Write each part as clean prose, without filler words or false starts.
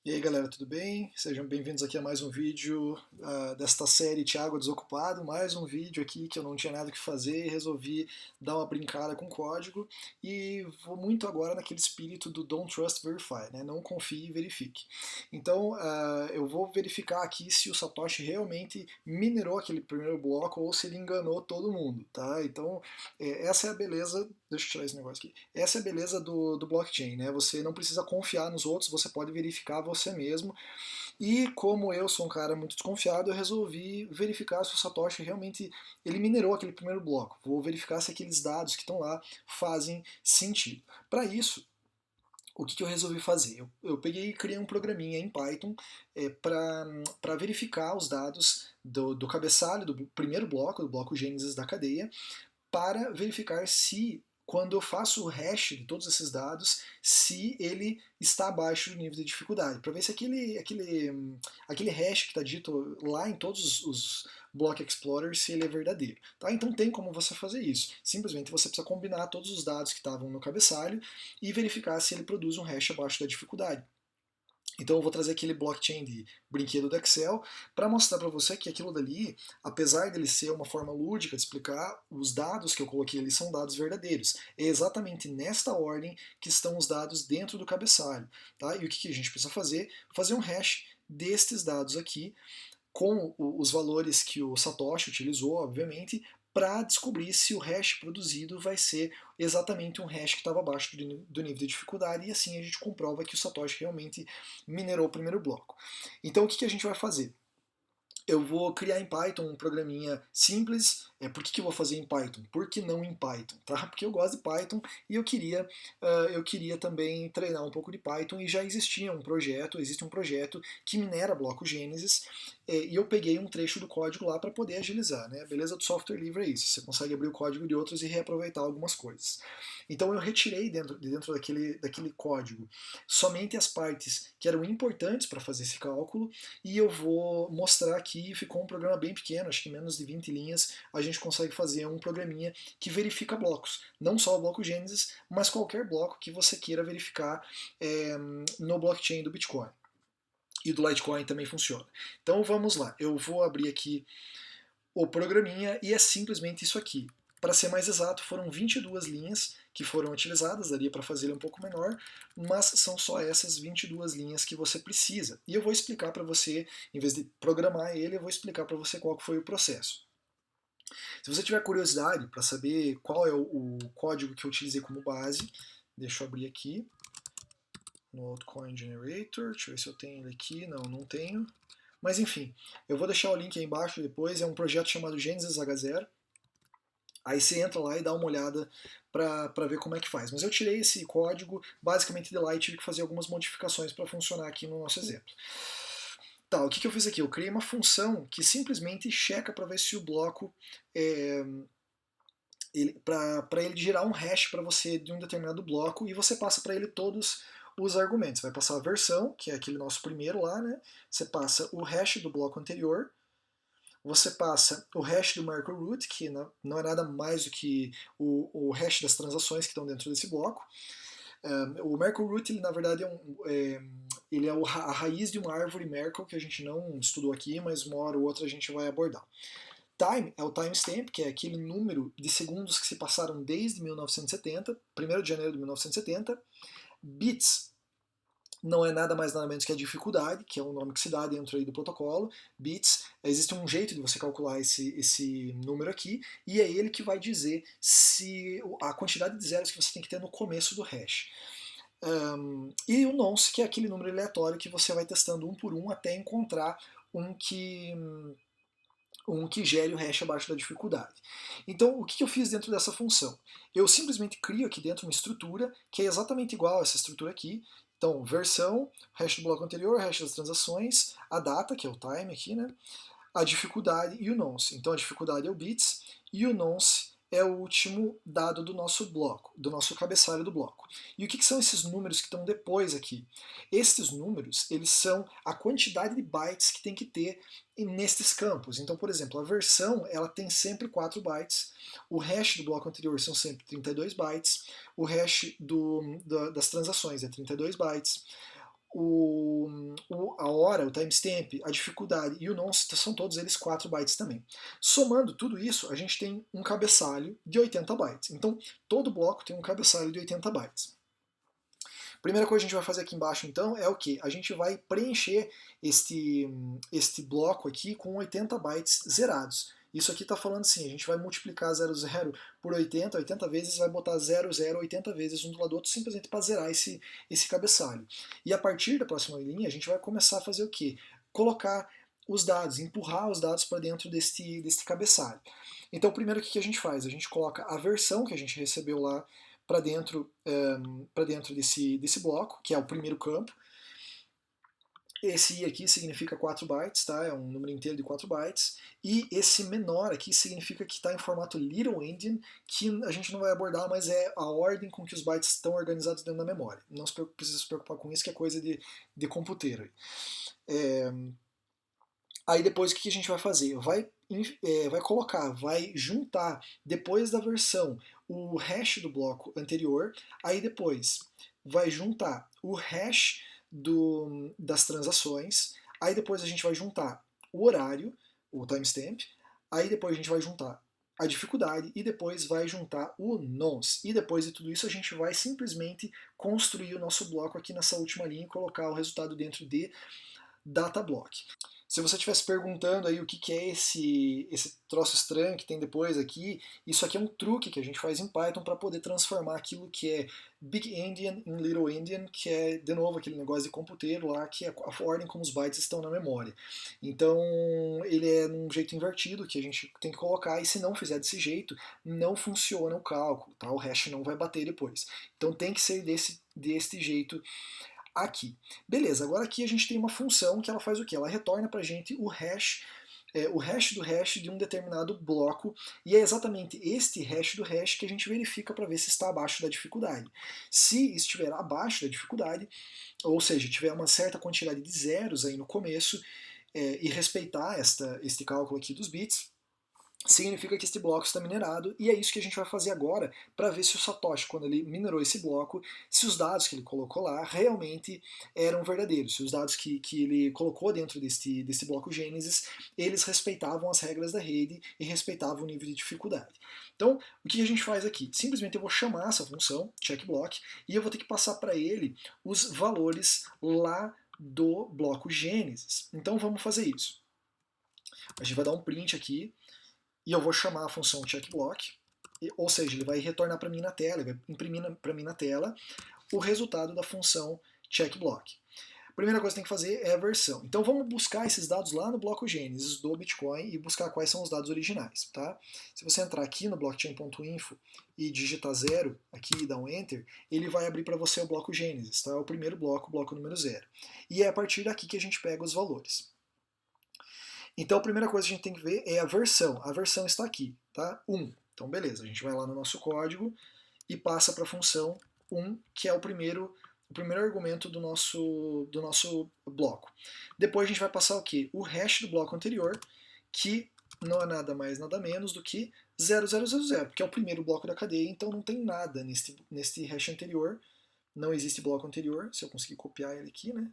E aí galera, tudo bem? Sejam bem-vindos aqui a mais um vídeo desta série Thiago Desocupado, mais um vídeo aqui que eu não tinha nada o que fazer e resolvi dar uma brincada com código e vou muito agora naquele espírito do Don't Trust Verify, né? Não confie e verifique. Então eu vou verificar aqui se o Satoshi realmente minerou aquele primeiro bloco ou se ele enganou todo mundo, tá? Então essa é a beleza, deixa eu tirar esse negócio aqui, essa é a beleza do blockchain, né? Você não precisa confiar nos outros, você pode verificar você mesmo. E como eu sou um cara muito desconfiado, eu resolvi verificar se o Satoshi realmente ele minerou aquele primeiro bloco. Vou verificar se aqueles dados que estão lá fazem sentido. Para isso, o que eu resolvi fazer? Eu peguei e criei um programinha em Python para verificar os dados do cabeçalho do primeiro bloco, do bloco Gênesis da cadeia, para verificar se, quando eu faço o hash de todos esses dados, se ele está abaixo do nível de dificuldade, para ver se aquele hash que está dito lá em todos os Block Explorer, se ele é verdadeiro. Tá? Então tem como você fazer isso. Simplesmente você precisa combinar todos os dados que estavam no cabeçalho e verificar se ele produz um hash abaixo da dificuldade. Então eu vou trazer aquele blockchain de brinquedo do Excel para mostrar para você que aquilo dali, apesar dele ser uma forma lúdica de explicar, os dados que eu coloquei ali são dados verdadeiros. É exatamente nesta ordem que estão os dados dentro do cabeçalho. Tá? E o que a gente precisa fazer? Fazer um hash destes dados aqui, com os valores que o Satoshi utilizou, obviamente, para descobrir se o hash produzido vai ser exatamente um hash que estava abaixo do nível de dificuldade, e assim a gente comprova que o Satoshi realmente minerou o primeiro bloco. Então o que a gente vai fazer? Eu vou criar em Python um programinha simples. Por que eu vou fazer em Python? Por que não em Python? Tá? Porque eu gosto de Python e eu queria também treinar um pouco de Python, e já existe um projeto que minera bloco Gênesis, e eu peguei um trecho do código lá para poder agilizar. Né? A beleza do software livre é isso, você consegue abrir o código de outros e reaproveitar algumas coisas. Então eu retirei dentro daquele código somente as partes que eram importantes para fazer esse cálculo, e eu vou mostrar aqui. Ficou um programa bem pequeno, acho que menos de 20 linhas, a gente consegue fazer um programinha que verifica blocos, não só o bloco Gênesis, mas qualquer bloco que você queira verificar no blockchain do Bitcoin. E do Litecoin também funciona. Então vamos lá, eu vou abrir aqui o programinha e é simplesmente isso aqui. Para ser mais exato, foram 22 linhas que foram utilizadas, daria para fazer ele um pouco menor, mas são só essas 22 linhas que você precisa. E eu vou explicar para você, em vez de programar ele, eu vou explicar para você qual foi o processo. Se você tiver curiosidade para saber qual é o código que eu utilizei como base, deixa eu abrir aqui no Altcoin Generator, deixa eu ver se eu tenho ele aqui, não tenho. Mas enfim, eu vou deixar o link aí embaixo depois, é um projeto chamado Genesis H0. Aí você entra lá e dá uma olhada para ver como é que faz. Mas eu tirei esse código basicamente de lá e tive que fazer algumas modificações para funcionar aqui no nosso exemplo. Tá, o que eu fiz aqui? Eu criei uma função que simplesmente checa para ver se o bloco para ele gerar um hash para você de um determinado bloco, e você passa para ele todos os argumentos. Vai passar a versão, que é aquele nosso primeiro lá, né? Você passa o hash do bloco anterior, você passa o hash do Merkle Root, que não é nada mais do que o hash das transações que estão dentro desse bloco. O Merkle Root, ele, na verdade, ele é a raiz de uma árvore Merkle que a gente não estudou aqui, mas uma hora ou outra a gente vai abordar. Time é o timestamp, que é aquele número de segundos que se passaram desde 1970, 1º de janeiro de 1970. Bits não é nada mais nada menos que a dificuldade, que é o nome que se dá dentro aí do protocolo. Bits, existe um jeito de você calcular esse número aqui, e é ele que vai dizer se a quantidade de zeros que você tem que ter no começo do hash. E o nonce, que é aquele número aleatório que você vai testando um por um até encontrar um que gere o hash abaixo da dificuldade. Então, o que eu fiz dentro dessa função? Eu simplesmente crio aqui dentro uma estrutura que é exatamente igual a essa estrutura aqui. Então, versão, hash do bloco anterior, hash das transações, a data, que é o time aqui, né? A dificuldade e o nonce. Então, a dificuldade é o bits e o nonce é o último dado do nosso bloco, do nosso cabeçalho do bloco. E o que são esses números que estão depois aqui? Estes números, eles são a quantidade de bytes que tem que ter nestes campos. Então, por exemplo, a versão, ela tem sempre 4 bytes, o hash do bloco anterior são sempre 32 bytes, o hash das transações é 32 bytes, a hora, o timestamp, a dificuldade e o nonce são todos eles 4 bytes também. Somando tudo isso, a gente tem um cabeçalho de 80 bytes. Então, todo bloco tem um cabeçalho de 80 bytes. Primeira coisa que a gente vai fazer aqui embaixo, então, é o que? A gente vai preencher este bloco aqui com 80 bytes zerados. Isso aqui está falando assim, a gente vai multiplicar 00 por 80, 80 vezes, vai botar 00 80 vezes um do lado do outro, simplesmente para zerar esse cabeçalho. E a partir da próxima linha, a gente vai começar a fazer o quê? Colocar os dados, empurrar os dados para dentro deste cabeçalho. Então, primeiro o que a gente faz? A gente coloca a versão que a gente recebeu lá para dentro desse bloco, que é o primeiro campo. Esse i aqui significa 4 bytes, tá? É um número inteiro de 4 bytes. E esse menor aqui significa que está em formato Little Endian, que a gente não vai abordar, mas é a ordem com que os bytes estão organizados dentro da memória. Não precisa se preocupar com isso, que é coisa de computeiro. Aí depois o que a gente vai fazer? Vai juntar, depois da versão, o hash do bloco anterior, aí depois vai juntar o hash das transações, aí depois a gente vai juntar o horário, o timestamp, aí depois a gente vai juntar a dificuldade e depois vai juntar o nonce. E depois de tudo isso a gente vai simplesmente construir o nosso bloco aqui nessa última linha e colocar o resultado dentro de datablock. Se você estivesse perguntando aí o que é esse troço estranho que tem depois aqui, isso aqui é um truque que a gente faz em Python para poder transformar aquilo que é Big Endian em Little Endian, que é, de novo, aquele negócio de computeiro lá, que é a ordem como os bytes estão na memória. Então, ele é num jeito invertido que a gente tem que colocar, e se não fizer desse jeito, não funciona o cálculo, tá? O hash não vai bater depois. Então tem que ser desse jeito aqui. Beleza, agora aqui a gente tem uma função que ela faz o quê? Ela retorna pra gente o hash do hash de um determinado bloco, e é exatamente este hash do hash que a gente verifica para ver se está abaixo da dificuldade. Se estiver abaixo da dificuldade, ou seja, tiver uma certa quantidade de zeros aí no começo, e respeitar este cálculo aqui dos bits, significa que este bloco está minerado, e é isso que a gente vai fazer agora para ver se o Satoshi, quando ele minerou esse bloco, se os dados que ele colocou lá realmente eram verdadeiros, se os dados que ele colocou dentro desse bloco Gênesis, eles respeitavam as regras da rede e respeitavam o nível de dificuldade. Então, o que a gente faz aqui? Simplesmente eu vou chamar essa função, checkblock, e eu vou ter que passar para ele os valores lá do bloco Gênesis. Então vamos fazer isso. A gente vai dar um print aqui, e eu vou chamar a função checkblock, ou seja, ele vai retornar para mim na tela, ele vai imprimir para mim na tela o resultado da função checkblock. A primeira coisa que tem que fazer é a versão. Então vamos buscar esses dados lá no bloco Gênesis do Bitcoin e buscar quais são os dados originais. Tá? Se você entrar aqui no blockchain.info e digitar 0 aqui e dar um Enter, ele vai abrir para você o bloco Gênesis, tá? É o primeiro bloco, o bloco número 0. E é a partir daqui que a gente pega os valores. Então a primeira coisa que a gente tem que ver é a versão. A versão está aqui, tá? 1. Então beleza, a gente vai lá no nosso código e passa para a função 1, que é o primeiro argumento do nosso bloco. Depois a gente vai passar o quê? O hash do bloco anterior, que não é nada mais, nada menos do que 0000, porque é o primeiro bloco da cadeia, então não tem nada neste hash anterior, não existe bloco anterior, se eu conseguir copiar ele aqui, né?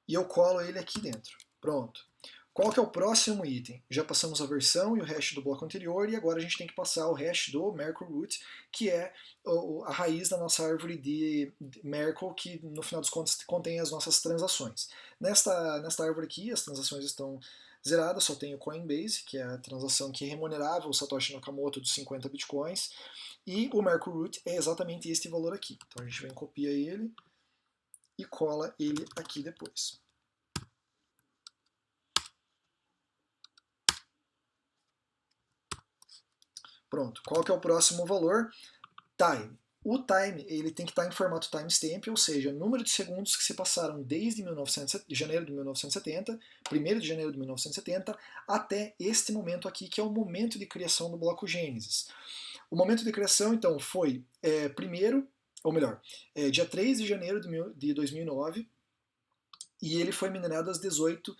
E eu colo ele aqui dentro. Pronto. Qual que é o próximo item? Já passamos a versão e o hash do bloco anterior, e agora a gente tem que passar o hash do Merkle Root, que é a raiz da nossa árvore de Merkle, que no final dos contos contém as nossas transações. Nesta árvore aqui, as transações estão zeradas, só tem o Coinbase, que é a transação que remunerava o Satoshi Nakamoto dos 50 bitcoins, e o Merkle Root é exatamente este valor aqui. Então a gente vem copia ele e cola ele aqui depois. Pronto, qual que é o próximo valor? Time. O time ele tem que estar em formato timestamp, ou seja, número de segundos que se passaram desde janeiro de 1970, 1º de janeiro de 1970, até este momento aqui, que é o momento de criação do bloco Gênesis. O momento de criação, então, foi dia 3 de janeiro de 2009, e ele foi minerado às 18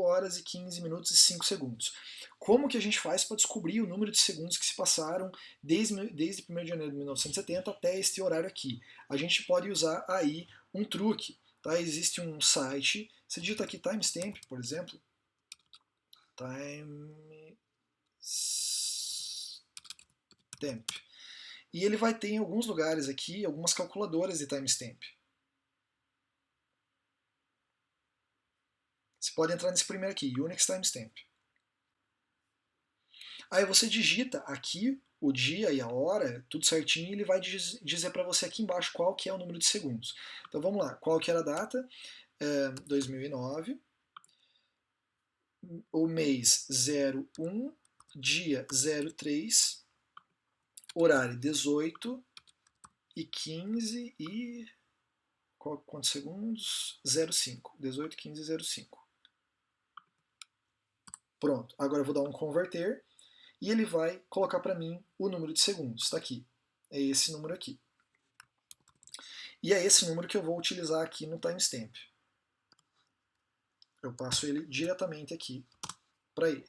horas e 15 minutos e 5 segundos. Como que a gente faz para descobrir o número de segundos que se passaram desde 1º de janeiro de 1970 até este horário aqui? A gente pode usar aí um truque. Tá? Existe um site, você digita aqui timestamp, por exemplo, timestamp, e ele vai ter em alguns lugares aqui algumas calculadoras de timestamp. Você pode entrar nesse primeiro aqui, Unix Timestamp. Aí você digita aqui o dia e a hora, tudo certinho, e ele vai dizer para você aqui embaixo qual que é o número de segundos. Então vamos lá, qual que era a data? 2009, o mês 01, dia 03, horário 18 e 15 e... quantos segundos? 05, 18, 15 e 05. Pronto, agora eu vou dar um converter e ele vai colocar para mim o número de segundos. Está aqui, é esse número aqui. E é esse número que eu vou utilizar aqui no timestamp. Eu passo ele diretamente aqui para ele.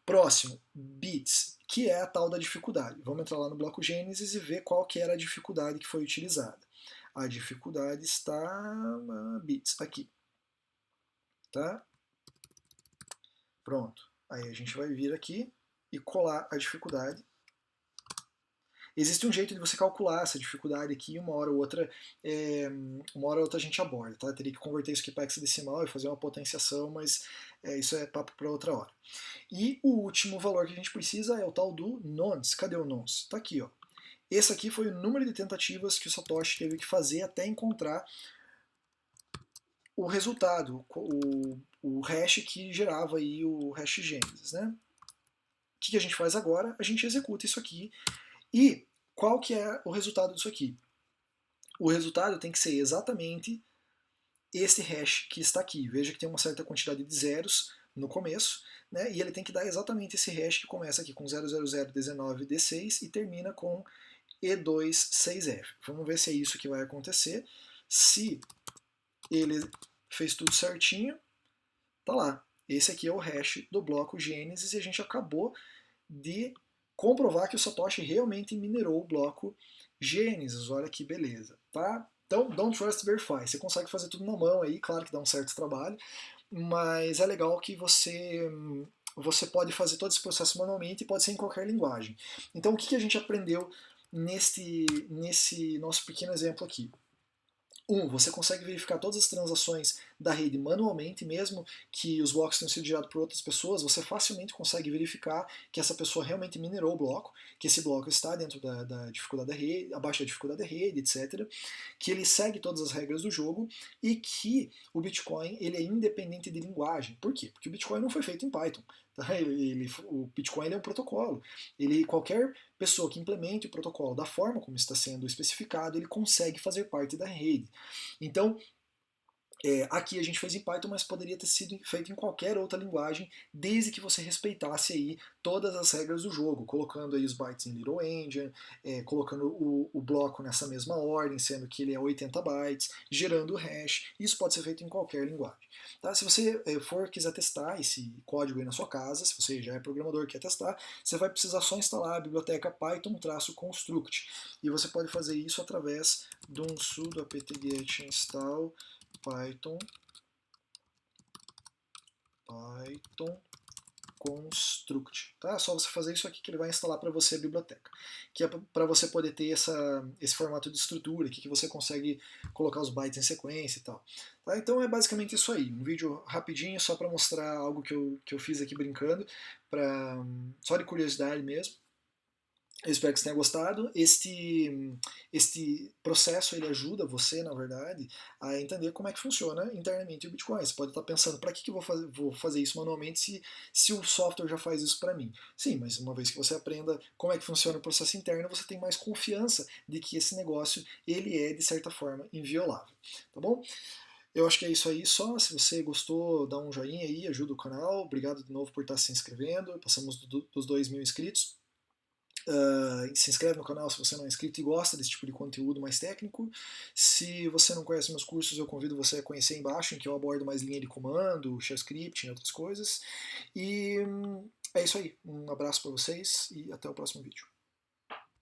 Próximo, bits, que é a tal da dificuldade. Vamos entrar lá no bloco Gênesis e ver qual que era a dificuldade que foi utilizada. A dificuldade está bits, aqui. Tá? Pronto. Aí a gente vai vir aqui e colar a dificuldade. Existe um jeito de você calcular essa dificuldade aqui, uma hora ou outra a gente aborda, tá? Eu teria que converter isso aqui para hexadecimal e fazer uma potenciação, mas isso é papo para outra hora. E o último valor que a gente precisa é o tal do nonce. Cadê o nonce? Tá aqui, ó. Esse aqui foi o número de tentativas que o Satoshi teve que fazer até encontrar o resultado, o hash que gerava aí o hash Gênesis, né? O que a gente faz agora? A gente executa isso aqui. E qual que é o resultado disso aqui? O resultado tem que ser exatamente esse hash que está aqui. Veja que tem uma certa quantidade de zeros no começo, né? E ele tem que dar exatamente esse hash que começa aqui com 00019D6 e termina com E26F. Vamos ver se é isso que vai acontecer. Se ele fez tudo certinho, tá lá. Esse aqui é o hash do bloco Gênesis e a gente acabou de comprovar que o Satoshi realmente minerou o bloco Gênesis. Olha que beleza, tá? Então, don't trust, verify. Você consegue fazer tudo na mão aí, claro que dá um certo trabalho, mas é legal que você pode fazer todo esse processo manualmente e pode ser em qualquer linguagem. Então, o que a gente aprendeu nesse nosso pequeno exemplo aqui? Você consegue verificar todas as transações da rede manualmente, mesmo que os blocos tenham sido gerados por outras pessoas, você facilmente consegue verificar que essa pessoa realmente minerou o bloco, que esse bloco está dentro da dificuldade da rede, abaixo da dificuldade da rede, etc. Que ele segue todas as regras do jogo e que o Bitcoin ele é independente de linguagem. Por quê? Porque o Bitcoin não foi feito em Python. Tá? O Bitcoin é um protocolo. Qualquer pessoa que implemente o protocolo da forma como está sendo especificado, ele consegue fazer parte da rede. Então, aqui a gente fez em Python, mas poderia ter sido feito em qualquer outra linguagem, desde que você respeitasse aí todas as regras do jogo, colocando aí os bytes em Little Endian, colocando o bloco nessa mesma ordem, sendo que ele é 80 bytes, gerando o hash. Isso pode ser feito em qualquer linguagem. Tá? Se você quiser testar esse código aí na sua casa, se você já é programador e quer testar, você vai precisar só instalar a biblioteca Python-construct. E você pode fazer isso através de um sudo apt-get install Python construct. Tá? É só você fazer isso aqui que ele vai instalar para você a biblioteca, que é para você poder ter esse formato de estrutura aqui que você consegue colocar os bytes em sequência e tal. Tá? Então é basicamente isso aí, um vídeo rapidinho só para mostrar algo que eu fiz aqui brincando, só de curiosidade mesmo. Eu espero que você tenha gostado. Este processo ele ajuda você, na verdade, a entender como é que funciona internamente o Bitcoin. Você pode estar pensando, para que eu vou fazer isso manualmente se o software já faz isso para mim? Sim, mas uma vez que você aprenda como é que funciona o processo interno, você tem mais confiança de que esse negócio ele é, de certa forma, inviolável. Tá bom? Eu acho que é isso aí só. Se você gostou, dá um joinha aí, ajuda o canal. Obrigado de novo por estar se inscrevendo. Passamos dos 2.000 inscritos. Se inscreve no canal se você não é inscrito e gosta desse tipo de conteúdo mais técnico. Se você não conhece meus cursos, eu convido você a conhecer embaixo, em que eu abordo mais linha de comando, shell scripting e outras coisas. E é isso aí. Um abraço para vocês e até o próximo vídeo.